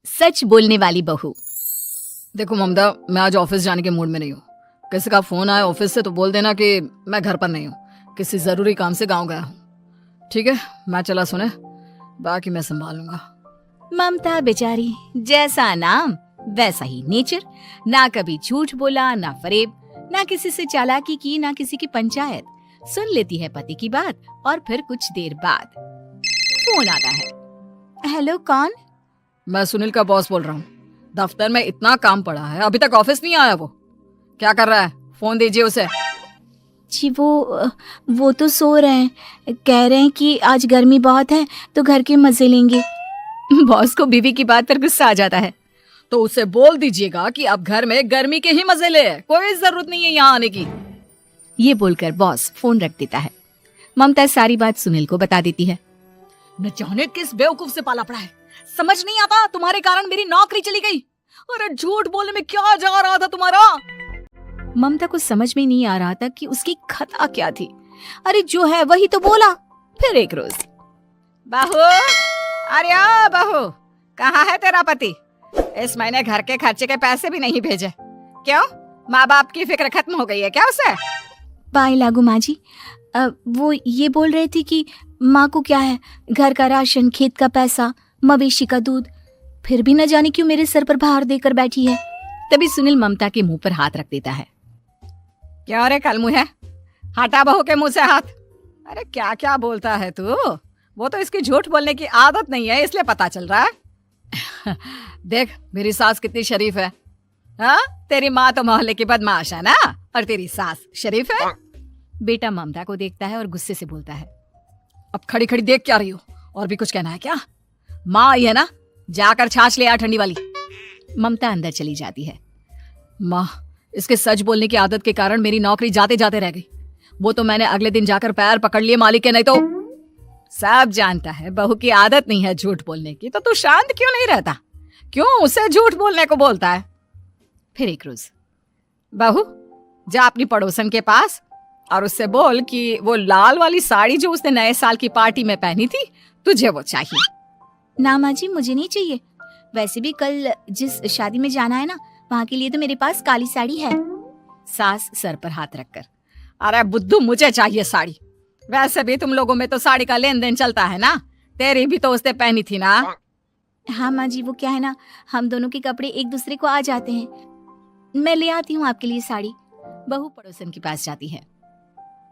सच बोलने वाली बहू। देखो ममता, मैं आज ऑफिस जाने के मूड में नहीं हूँ। किसी का फोन आया ऑफिस से तो बोल देना कि मैं घर पर नहीं हूँ, किसी जरूरी काम से गांव गया हूँ। ठीक है, मैं चला, सुने, बाकी मैं संभालूंगा। ममता बेचारी, जैसा नाम वैसा ही नेचर। ना कभी झूठ बोला, ना फरेब, ना किसी से चालाकी की, ना किसी की पंचायत। सुन लेती है पति की बात और फिर कुछ देर बाद फोन आता है। हेलो, कौन? मैं सुनील का बॉस बोल रहा हूँ। दफ्तर में इतना काम पड़ा है, अभी तक ऑफिस नहीं आया। वो क्या कर रहा है? फोन दीजिए उसे। जी वो तो सो रहे हैं। कह रहे हैं कि आज गर्मी बहुत है तो घर के मजे लेंगे। बॉस को बीवी की बात पर गुस्सा आ जाता है। तो उसे बोल दीजिएगा कि अब घर में गर्मी के ही मजे ले, कोई जरूरत नहीं है यहाँ आने की। ये बोलकर बॉस फोन रख देता है। ममता सारी बात सुनील को बता देती है। न जाने किस बेवकूफ से पाला पड़ा है, समझ नहीं आता। तुम्हारे कारण मेरी नौकरी चली गई। अरे झूठ बोलने में क्या जा रहा था तुम्हारा? ममता को समझ में नहीं आ रहा था कि उसकी खता क्या थी। अरे जो है वही तो बोला। फिर एक रोज, बहू, अरे ओ बहू, कहाँ है तेरा पति? इस महीने घर के खर्चे के पैसे भी नहीं भेजे। क्यों, माँ बाप की फिक्र खत्म हो गई है क्या उसे? पाए लागू माँ जी, वो ये बोल रहे थे कि माँ को क्या है, घर का राशन, खेत का पैसा, मवेशी का दूध, फिर भी न जाने क्यों मेरे सर पर भार देकर बैठी है। तभी सुनील ममता के मुंह पर हाथ रख देता है। क्या रे कलमुँह है, हटा बहू के मुंह से हाथ। अरे क्या क्या बोलता है तू? वो तो इसकी झूठ बोलने की आदत नहीं है, इसलिए पता चल रहा है। देख मेरी सास कितनी शरीफ है। हाँ, तेरी माँ तो मोहल्ले की बदमाश है ना, और तेरी सास शरीफ है। बेटा ममता को देखता है और गुस्से से बोलता है। अब खड़ी खड़ी देख क्या रही हो? और भी कुछ कहना है क्या? माँ आई है ना, जाकर छाछ ले आ ठंडी वाली। ममता अंदर चली जाती है। माँ, इसके सच बोलने की आदत के कारण मेरी नौकरी जाते जाते रह गई। वो तो मैंने अगले दिन जाकर पैर पकड़ लिए मालिक के, नहीं तो। सब जानता है बहू की आदत नहीं है झूठ बोलने की, तो तू शांत क्यों नहीं रहता? क्यों उसे झूठ बोलने को बोलता है? फिर एक रोज, बहू, जा अपनी पड़ोसन के पास और उससे बोल कि वो लाल वाली साड़ी जो उसने नए साल की पार्टी में पहनी थी, तुझे वो चाहिए। ना माँ जी, मुझे नहीं चाहिए। वैसे भी कल जिस शादी में जाना है ना, वहाँ के लिए तो मेरे पास काली साड़ी है। सास सर पर हाथ रखकर, अरे बुद्धू, मुझे चाहिए साड़ी। वैसे भी तुम लोगों में तो साड़ी का लेन देन चलता है ना, तेरी भी तो उसने पहनी थी ना। हाँ माँ जी, वो क्या है ना, हम दोनों के कपड़े एक दूसरे को आ जाते हैं। मैं ले आती हूँ आपके लिए साड़ी। बहू पड़ोसन के पास जाती है।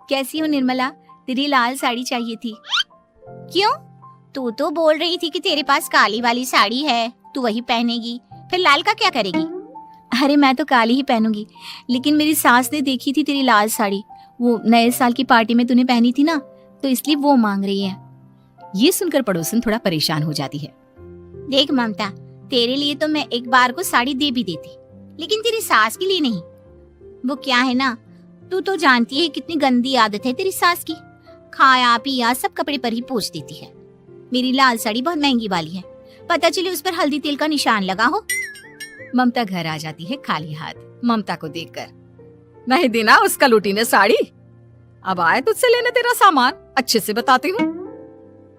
कैसी हो निर्मला, तेरी लाल साड़ी चाहिए थी। क्यों? तू तो बोल रही थी कि तेरे पास काली वाली साड़ी है, तू वही पहनेगी, फिर लाल का क्या करेगी? अरे मैं तो काली ही पहनूंगी, लेकिन मेरी सास ने देखी थी तेरी लाल साड़ी, वो नए साल की पार्टी में तूने पहनी थी ना, तो इसलिए वो मांग रही है। ये सुनकर पड़ोसन थोड़ा परेशान हो जाती है। देख ममता, तेरे लिए तो मैं एक बार को साड़ी दे भी देती, लेकिन तेरी सास के लिए नहीं। वो क्या है ना, तू तो जानती है कितनी गंदी आदत है तेरी सास की। खाया पिया सब कपड़े पर ही पोंछ देती है। मेरी लाल साड़ी बहुत महंगी वाली है, पता चले उस पर हल्दी तेल का निशान लगा हो। ममता घर आ जाती है खाली हाथ, ममता को देखकर। नहीं दी ना उसका लूटी ने साड़ी, अब आए तुझसे लेने तेरा सामान, अच्छे से बताती हूँ।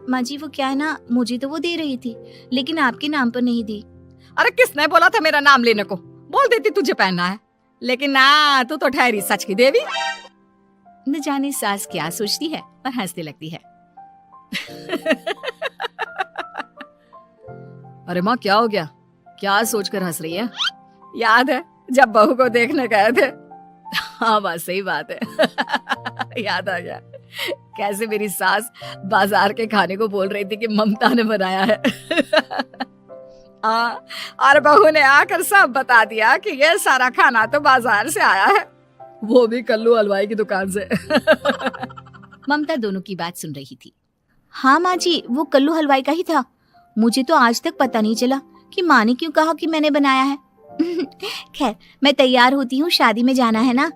माँ जी, वो क्या है ना, मुझे तो वो दे रही थी, लेकिन आपके नाम पर नहीं दी। अरे किसने बोला था मेरा नाम लेने को? बोल देती तुझे पहनना है, लेकिन ना, तू तो ठहरी सच की देवी। न जाने सास क्या सोचती है और हंसने लगती है। अरे माँ, क्या हो गया? क्या सोचकर हंस रही है? याद है जब बहू को देखने गए थे? हाँ बात, सही बात है। याद आ गया कैसे मेरी सास बाजार के खाने को बोल रही थी कि ममता ने बनाया है। और बहू ने आकर सब बता दिया कि ये सारा खाना तो बाजार से आया है, वो भी कल्लू हलवाई की दुकान से। ममता दोनों की बात सुन रही थी। हाँ माँ जी, वो कल्लू हलवाई का ही था। मुझे तो आज तक पता नहीं चला कि माँ ने क्यों कहा कि मैंने बनाया है। खैर, मैं तैयार होती हूँ, शादी में जाना है ना।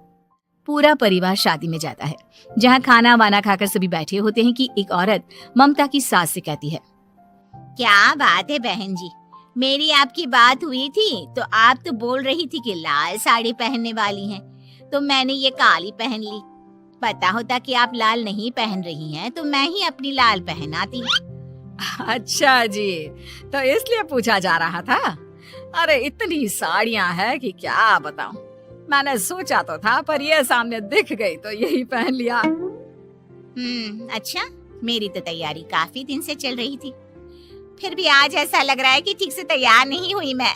पूरा परिवार शादी में जाता है, जहाँ खाना वाना खाकर सभी बैठे होते हैं कि एक औरत ममता की सास से कहती है, क्या बात है बहन जी, मेरी आपकी बात हुई थी तो आप तो बोल रही थी कि लाल साड़ी पहनने वाली हैं, तो मैंने ये काली पहन ली। पता होता कि आप लाल नहीं पहन रही हैं तो मैं ही अपनी लाल पहनाती। अच्छा जी, तो इसलिए पूछा जा रहा था। अरे इतनी साड़ियां हैं कि क्या बताऊं। मैंने सोचा तो था, पर ये सामने दिख गई तो यही पहन लिया। अच्छा, मेरी तो तैयारी काफी दिन से चल रही थी, फिर भी आज ऐसा लग रहा है कि ठीक से तैयार नहीं हुई मैं।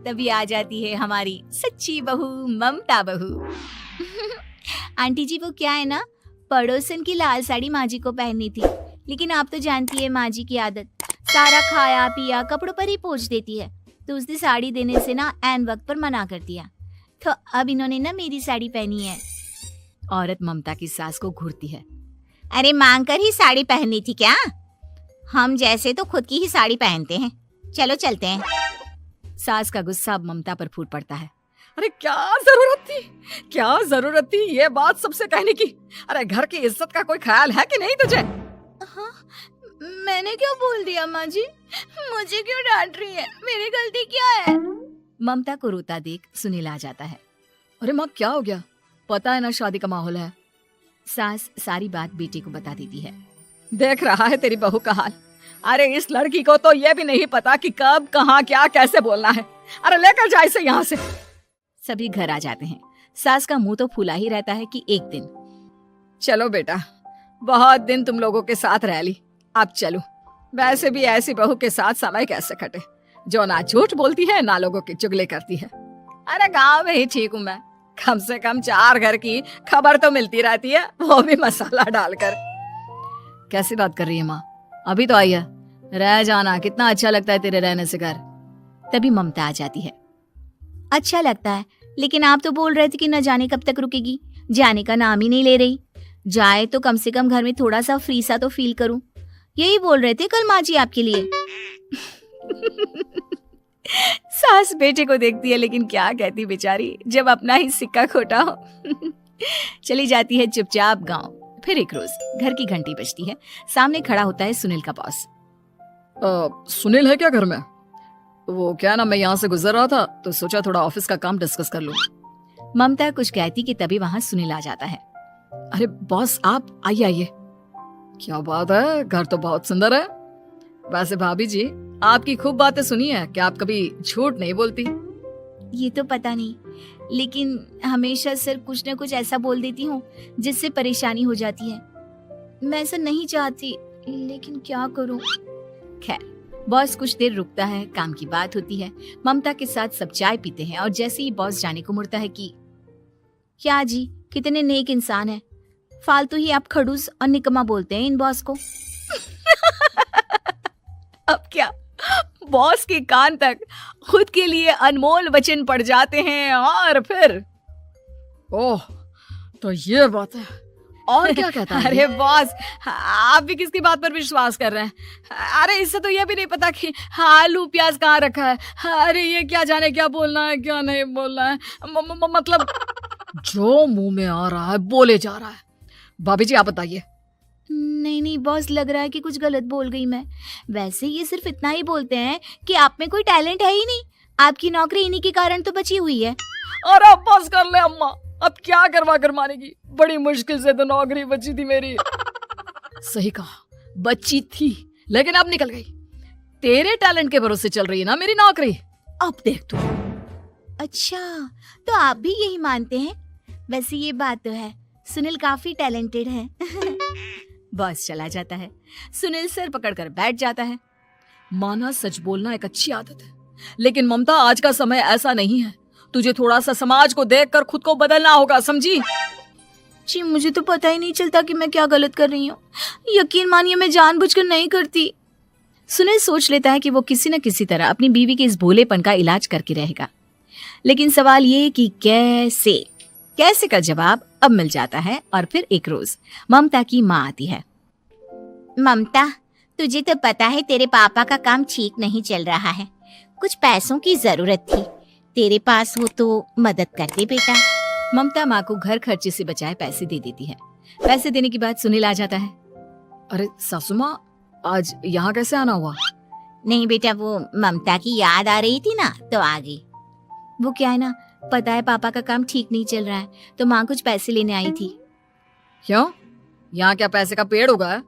तभी आ जाती है हमारी सच्ची बहू, ममता बहू। आंटी जी, वो क्या है ना, पड़ोसन की लाल साड़ी माँ जी को पहननी थी, लेकिन आप तो जानती है माँ जी की आदत, सारा खाया पिया कपड़ों पर ही पोंछ देती है। तो उसने साड़ी देने से ना ऐन वक्त पर मना कर दिया, तो अब इन्होंने ना मेरी साड़ी पहनी है। औरत ममता की सास को घूरती है। अरे मांग कर ही साड़ी पहननी थी क्या? हम जैसे तो खुद की ही साड़ी पहनते हैं, चलो चलते हैं। सास का गुस्सा अब ममता पर फूट पड़ता है। अरे क्या जरूरत थी ये बात सबसे कहने की? अरे घर की इज्जत का कोई ख्याल है कि नहीं तुझे? हाँ, मैंने क्या बोल दिया माँ जी? मुझे क्यों डांट रही है? मेरी गलती क्या है? ममता को रोता देख सुनील आ जाता है। अरे माँ, क्या हो गया? पता है ना शादी का माहौल है। सास सारी बात बेटे को बता देती है। देख रहा है तेरी बहू का हाल। अरे इस लड़की को तो ये भी नहीं पता कि कब कहाँ क्या कैसे बोलना है। अरे लेकर जा इसे यहाँ से। सभी घर आ जाते हैं। सास का मुंह तो फूला ही रहता है कि एक दिन। चलो बेटा, बहुत दिन तुम लोगों के साथ रह ली, अब चलो। वैसे भी ऐसी बहू के साथ समय कैसे कटे, जो ना झूठ बोलती है ना लोगों की चुगली करती है। अरे गाँव में ही ठीक हूँ मैं, कम से कम 4 घर की खबर तो मिलती रहती है, वो भी मसाला डालकर। कैसी बात कर रही है माँ? अभी तो आई है, रह जाना, कितना अच्छा लगता है तेरे रहने से घर। तभी ममता आ जाती है। अच्छा लगता है, लेकिन आप तो बोल रहे थे कि न जाने कब तक रुकेगी, जाने का नाम ही नहीं ले रही। जाए तो कम से कम घर में थोड़ा सा फ्री सा तो फील करूं, यही बोल रहे थे कल माँ जी आपके लिए। सास बेटे को देखती है, लेकिन क्या कहती बेचारी, जब अपना ही सिक्का खोटा हो। चली जाती है चुपचाप गांव। फिर एक रोज घर की घंटी बजती है। सामने खड़ा होता है सुनील का बॉस। सुनील है क्या घर में? वो क्या ना, मैं यहाँ से गुजर रहा था तो सोचा थोड़ा ऑफिस का काम डिस्कस कर लूं। ममता कुछ कहती कि तभी वहां सुनील आ जाता है। अरे बॉस, आप आइए आइए। क्या बात है, घर तो बहुत सुंदर है। वैसे भाभी जी, आपकी खूब बातें सुनी है कि आप कभी झूठ नहीं बोलती। ये तो पता नहीं, लेकिन हमेशा सर कुछ न कुछ ऐसा बोल देती हूँ जिससे परेशानी हो जाती है। मैं ऐसा नहीं चाहती, लेकिन क्या करूँ। खैर, बॉस कुछ देर रुकता है, काम की बात होती है। ममता के साथ सब चाय पीते हैं और जैसे ही बॉस जाने को मुड़ता है कि क्या जी, कितने नेक इंसान है, फालतू ही आप खड़ूस और निकम्मा बोलते हैं इन बॉस को। अब क्या, बॉस के कान तक खुद के लिए अनमोल वचन पड़ जाते हैं। और फिर ओह, तो ये बात है। और क्या कहता है? अरे बॉस, आप भी किसकी बात पर विश्वास कर रहे हैं? अरे इससे तो ये भी नहीं पता कि आलू प्याज कहाँ रखा है। अरे ये क्या जाने क्या बोलना है क्या नहीं बोलना है। मतलब जो मुंह में आ रहा है बोले जा रहा है। भाभी जी आप बताइए। नहीं नहीं बॉस, लग रहा है कि कुछ गलत बोल गई मैं। वैसे ये सिर्फ इतना ही बोलते हैं कि आप में कोई टैलेंट है ही नहीं, आपकी नौकरी इन्हीं के कारण तो बची हुई है। अरे अब बस कर ले अम्मा, अब क्या करवा कर मानेगी, बड़ी मुश्किल से तो नौकरी बची थी मेरी। सही कहा, बची थी, लेकिन अब निकल गई। तेरे टैलेंट के भरोसे चल रही है ना मेरी नौकरी, अब देख तू। अच्छा, तो आप भी यही मानते हैं? वैसे ये बात तो है, सुनील काफी टैलेंटेड है। बॉस चला जाता है। सुनील सर पकड़कर बैठ जाता है। माना सच बोलना एक अच्छी आदत है, लेकिन ममता आज का समय ऐसा नहीं है। तुझे थोड़ा सा समाज को देखकर खुद को बदलना होगा, समझी? जी मुझे तो पता ही नहीं चलता कि मैं क्या गलत कर रही हूँ। यकीन मानिए मैं जानबूझकर नहीं करती। सुनील सोच लेता है कि वो किसी न किसी तरह अपनी बीवी के इस भोलेपन का इलाज करके रहेगा, लेकिन सवाल ये कि कैसे का जवाब अब मिल जाता है। और फिर एक रोज ममता की माँ आती है। ममता, तुझे तो पता है तेरे पापा का काम ठीक नहीं चल रहा है, कुछ पैसों की जरूरत थी, तेरे पास हो तो मदद कर दे बेटा। ममता माँ को घर खर्चे से बचाए पैसे दे देती है। पैसे देने के बाद सुनील आ जाता है। अरे सासू माँ, आज यहाँ कैसे आना हुआ? नहीं बेटा, वो ममता की याद आ रही थी ना तो आ गई। वो क्या है ना, पता है पापा का काम ठीक नहीं चल रहा है, तो माँ कुछ पैसे लेने आई थी। क्यों, यहाँ क्या पैसे का पेड़ उगा है?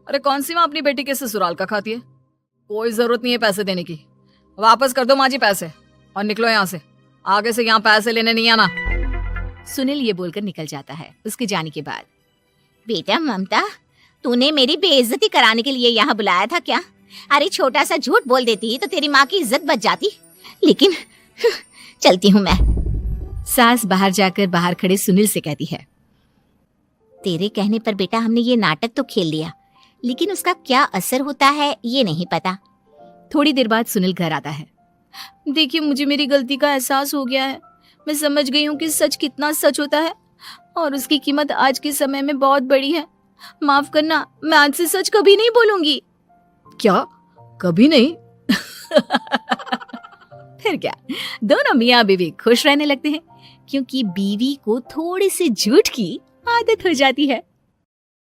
अरे कौन सी माँ अपनी बेटी के ससुराल का खाती है? कोई जरूरत नहीं है पैसे देने की। वापस कर दो माँ जी पैसे और निकलो यहाँ से। आगे से यहाँ पैसे लेने नहीं आना। सुनील ये बोलकर निकल जाता है। उसके जाने के बाद, बेटा ममता, तूने मेरी बेइज्जती कराने के लिए यहाँ बुलाया था क्या? अरे छोटा सा झूठ बोल देती तो तेरी माँ की इज्जत बच जाती, लेकिन चलती हूँ मैं। सास बाहर जाकर बाहर खड़े सुनील से कहती है, तेरे कहने पर बेटा हमने ये नाटक तो खेल लिया, लेकिन उसका क्या असर होता है ये नहीं पता। थोड़ी देर बाद सुनील घर आता है। देखिए, मुझे मेरी गलती का एहसास हो गया है। मैं समझ गई हूँ कि सच कितना सच होता है और उसकी कीमत आज के समय में बहुत बड़ी है। माफ करना, मैं आज से सच कभी नहीं बोलूंगी। क्या? कभी नहीं? फिर क्या, दोनों मियाँ बीवी खुश रहने लगते हैं, क्योंकि बीवी को थोड़ी सी झूठ की आदत हो जाती है।